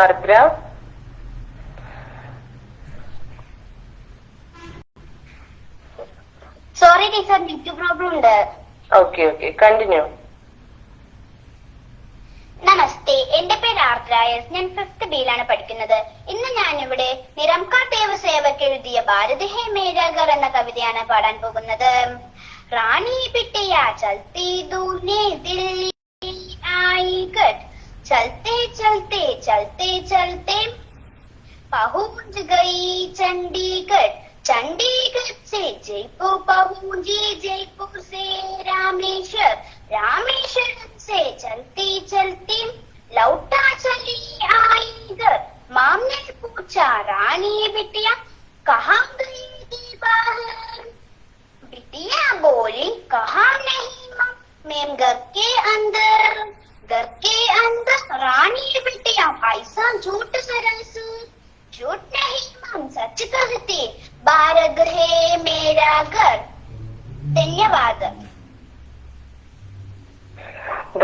Ardra sorry teacher, net problem ഉണ്ട്. Okay continue. നമസ്തേ, എന്റെ പേര് ആർദ്രായസ്. ഞാൻ 5th ബിയിലാണ് പഠിക്കുന്നത്. ഇന്ന് ഞാൻ ഇവിടെ നിരംകാ ദേവ് സേവക് എഴുതിയ ഭാരത് ഹേ മേരാ ഘർ എന്ന കവിതയാണ് പാടാൻ പോകുന്നത്. റാണി ബിട്ടിയ ചൽത്തി ദൂനെ ദില്ലി ആയി ഗട്ട് चलते चलते चलते चलते पहुंच गई चंडीगढ़, चंडीगढ़ से जयपुर पहुंची, जयपुर से रामेश्वर, रामेश्वरम से चलती चलती लौटा चली आई घर. माम ने पूछा रानी बिटिया कहाँ गई थी बाहर. बिटिया बोली कहाँ नहीं मैम, घर के अंदर. घर के अंदर रानी बिटिया ऐसा झूठ सरस. झूठ नहीं मैम, सच कहते. भारत है मेरा घर. धन्यवाद.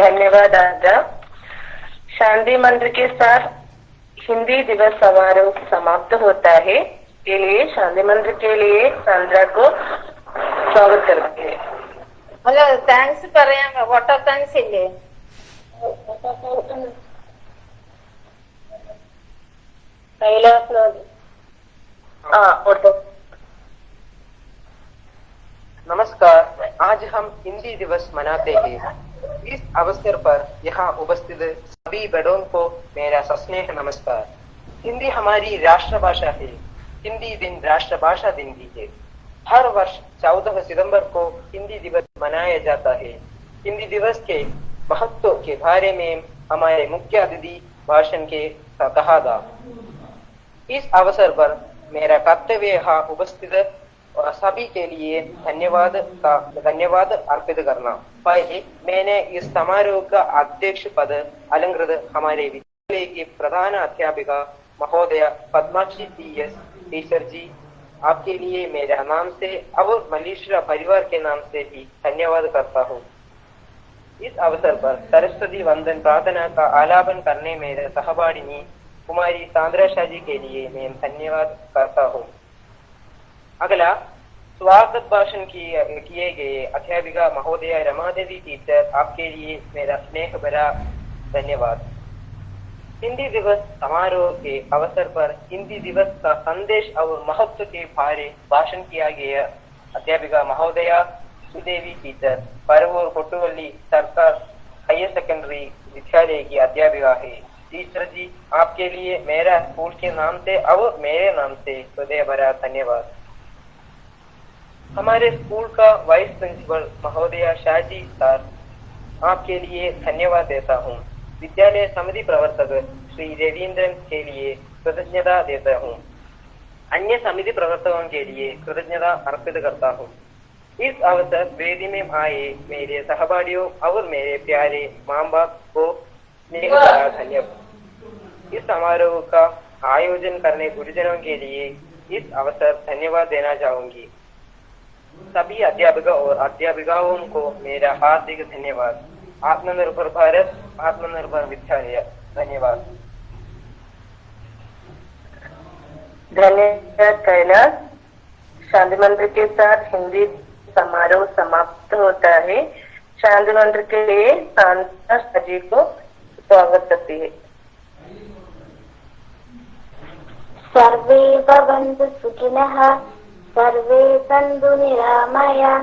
धन्यवाद आर्द्रा. शांति मंत्र के साथ हिंदी दिवस समारोह समाप्त होता है. के लिए शांति मंत्र के लिए सांद्रा को स्वागत करते हैं. ഹലോ, താങ്ക്സ് പറയാം. വോട്ട് ഓഫ് താങ്ക്സ് ഇല്ലേ? नमस्कार, आज हम हिंदी दिवस मनाते हैं. इस अवसर पर यहाँ उपस्थित सभी बड़ों को मेरा सस्नेह नमस्कार. हिंदी हमारी राष्ट्रभाषा है. हिंदी दिन राष्ट्रभाषा दिन भी है. हर वर्ष 14 सितंबर को हिंदी दिवस मनाया जाता है. हिंदी दिवस के महत्व के बारे में हमारे मुख्य अतिथि भाषण के कहा था. इस अवसर पर मेरा कर्तव्य यहाँ उपस्थित सभी के लिए धन्यवाद अर्पित करना. पहले मैंने इस समारोह का अध्यक्ष पद अलंकृत हमारे विद्यालय की प्रधान अध्यापिका महोदय पद्माक्षी TS टीचर जी, आपके लिए मेरा नाम से और मलेशिया परिवार के नाम से भी धन्यवाद करता हूँ. इस अवसर पर सरस्वती वंदन प्रार्थना का आलापन करने मेरे सहपाठिनी कुमारी सांद्रा शाह जी के लिए मैं धन्यवाद करता हूँ. अगला स्वागत भाषण किए गए अध्यापिका महोदय रमादेवी टीचर, आपके लिए मेरा स्नेह भरा धन्यवाद. हिंदी दिवस समारोह के अवसर पर हिंदी दिवस का संदेश और महत्व के बारे भाषण किया गया अध्यापिका महोदय सुदेवी टीचर, परवूर कोटुवली सरकार हायर सेकेंडरी विद्यालय की अध्यापिका है. टीचर जी, आपके लिए मेरा स्कूल के नाम से और मेरे नाम से हृदय भरा धन्यवाद. हमारे स्कूल का वाइस प्रिंसिपल महोदय शाहजी सर, आपके लिए धन्यवाद देता हूँ. विद्यालय समिति प्रवर्तक श्री रविंद्रन के लिए कृतज्ञता देता हूँ. अन्य समिति प्रवर्तकों के लिए कृतज्ञता अर्पित करता हूँ. इस अवसर वेदी में आए मेरे सहपाठियों और मेरे प्यारे माँ बाप को स्नेह भरा धन्यवाद. इस समारोह का आयोजन करने गुरुजनों के लिए इस अवसर धन्यवाद देना चाहूंगी. सभी अध्यापकों और अध्यापिकाओं को मेरा हार्दिक धन्यवाद. आत्मनिर्भर भारत, आत्मनिर्भर विद्यालय. धन्यवाद. धन्यवाद कैलाश. शांति मंत्र के साथ हिंदी समारोह समाप्त होता है. शांति मंत्र के लिए सांद्रा शाह जी को स्वागत करती है. सर्वे भवन्तु सुखिनः, सर्वे सन्तु निरामयाः,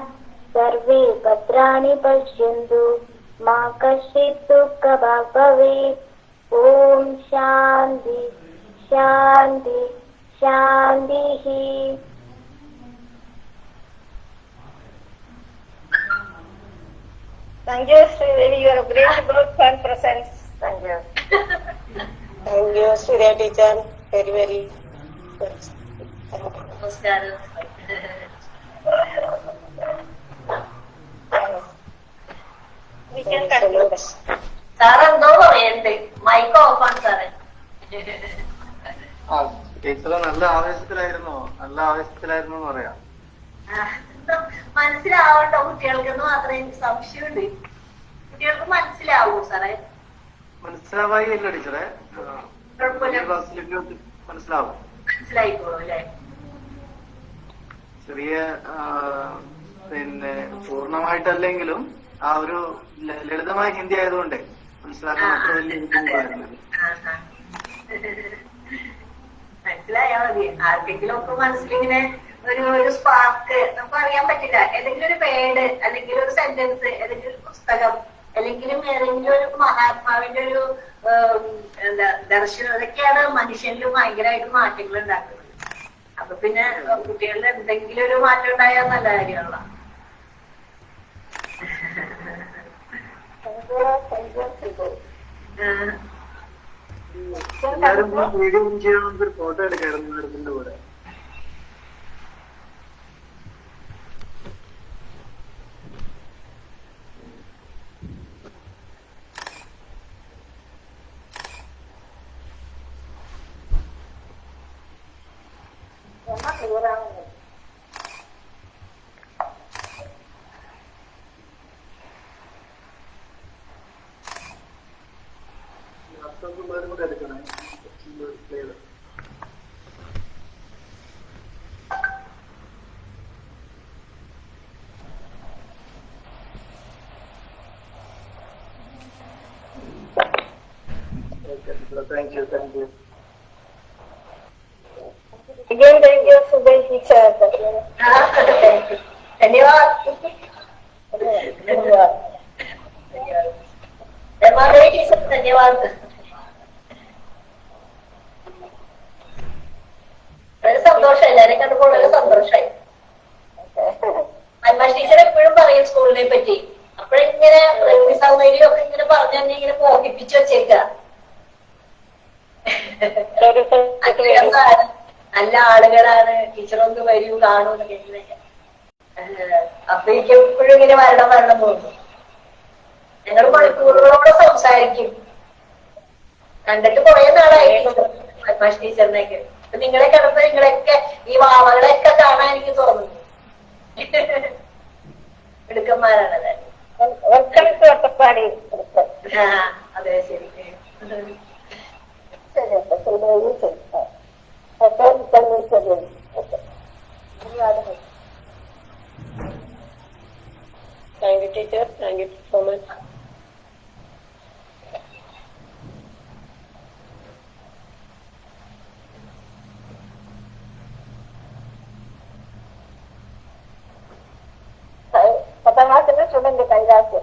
सर्वे भद्राणि पश्यन्तु, मा कश्चित् दुःखभाग् भवेत्. ॐ शान्ति शान्ति शान्तिः. Thank you, Sridevi. You are a great good fun presence. Thank you. Thank you, Surya teacher. Very, very good. നമസ്കാരം. We can conclude. സാറ് എന്തോ പറയണ്ട്, മൈക്ക് ഓഫാണ് സാറേ. ആ ടീച്ചർ നല്ല ആവേശത്തിലായിരുന്നോ? നല്ല ആവേശത്തിലായിരുന്നു എന്ന് പറയാം. മനസ്സിലാവണ്ടോ കുട്ടികൾക്കെന്ന് മാത്രമേ എനിക്ക് സംശയമുണ്ട്. കുട്ടികൾക്ക് മനസ്സിലാവൂ സാറേ? മനസ്സിലാവായി അല്ല ടീച്ചറെ, കുഴപ്പമില്ല, ക്ലാസ്സിലേക്ക് മനസ്സിലാവും. മനസ്സിലായിക്കോളൂ അല്ലേ? ചെറിയ പിന്നെ പൂർണ്ണമായിട്ടല്ലെങ്കിലും ആ ഒരു ലളിതമായ ഹിന്ദി ആയതുകൊണ്ട് മനസ്സിലാക്കാൻ അത്ര വലിയ ബുദ്ധിമുട്ടായിരുന്നില്ല. മനസ്സിലായാ മതി. ആർക്കെങ്കിലും ഒക്കെ മനസ്സിലിങ്ങനെ ഒരു സ്പാർക്ക് നമുക്ക് അറിയാൻ പറ്റില്ല. ഏതെങ്കിലും ഒരു വേർഡ് അല്ലെങ്കിൽ ഒരു സെന്റൻസ്, ഏതെങ്കിലും ഒരു പുസ്തകം, അല്ലെങ്കിൽ ഏതെങ്കിലും ഒരു മഹാത്മാവിന്റെ ഒരു എന്താ ദർശനം, അതൊക്കെയാണ് മനുഷ്യനിൽ ഭയങ്കരമായിട്ട് മാറ്റങ്ങൾ ഉണ്ടാക്കുന്നത്. അപ്പൊ പിന്നെ കുട്ടികളിൽ എന്തെങ്കിലും ഒരു മാറ്റം ഉണ്ടായാൽ നല്ല കാര്യമുള്ള. എല്ലാരും വീഡിയോ ചെയ്യാൻ നമുക്കൊരു ഫോട്ടോ എടുക്കായിരുന്നു മാഡത്തിന്റെ കൂടെ. ലാപ്ടോപ്പുള്ളവരും കൂടെ എടുക്കണേ. Thank you, thank you. Again, thank you, Subhay teacher. धन्यवाद. रमादेवी टीचर धन्यवाद. വളരെ സന്തോഷം, എല്ലാരെയും കണ്ടപ്പോൾ വളരെ സന്തോഷമായി. അന്മാഷ് ടീച്ചർ എപ്പോഴും പറയും സ്കൂളിനെ പറ്റി. അപ്പോഴിങ്ങനെ പ്രകൃതി സൗന്ദര്യം ഒക്കെ ഇങ്ങനെ പറഞ്ഞു തന്നെ ഇങ്ങനെ മോഹിപ്പിച്ചു വെച്ചേക്ക. നല്ല ആളുകളാണ്, ടീച്ചറൊന്ന് വരൂ കാണൂ എന്നൊക്കെ. അപ്പൊ എനിക്ക് എപ്പോഴും ഇങ്ങനെ വരണം തോന്നും. ഞങ്ങൾ മണിക്കൂറുകളോടെ സംസാരിക്കും. കണ്ടിട്ട് കുറെ നാളായി അന്മാഷ് ടീച്ചറിനെയൊക്കെ. അപ്പൊ നിങ്ങളെ കണ്ടപ്പോ നിങ്ങളെയൊക്കെ ഈ വാവകളെയൊക്കെ കാണാൻ എനിക്ക് തോന്നുന്നു. മിടുക്കന്മാരാണല്ലേ? അതെ, ശരി. Thank you, teacher. Thank you so much. പത്താം ക്ലാസ്സിന്റെ student Kailas.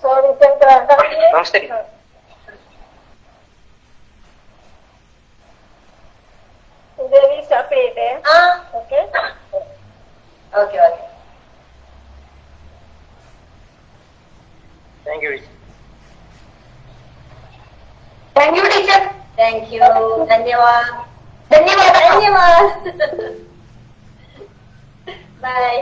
So we can continue. നമസ്തേ. Devi, stop it. Okay. Okay. Thank you. Thank you teacher. Thank you. ധന്യവാദ്. ബൈ.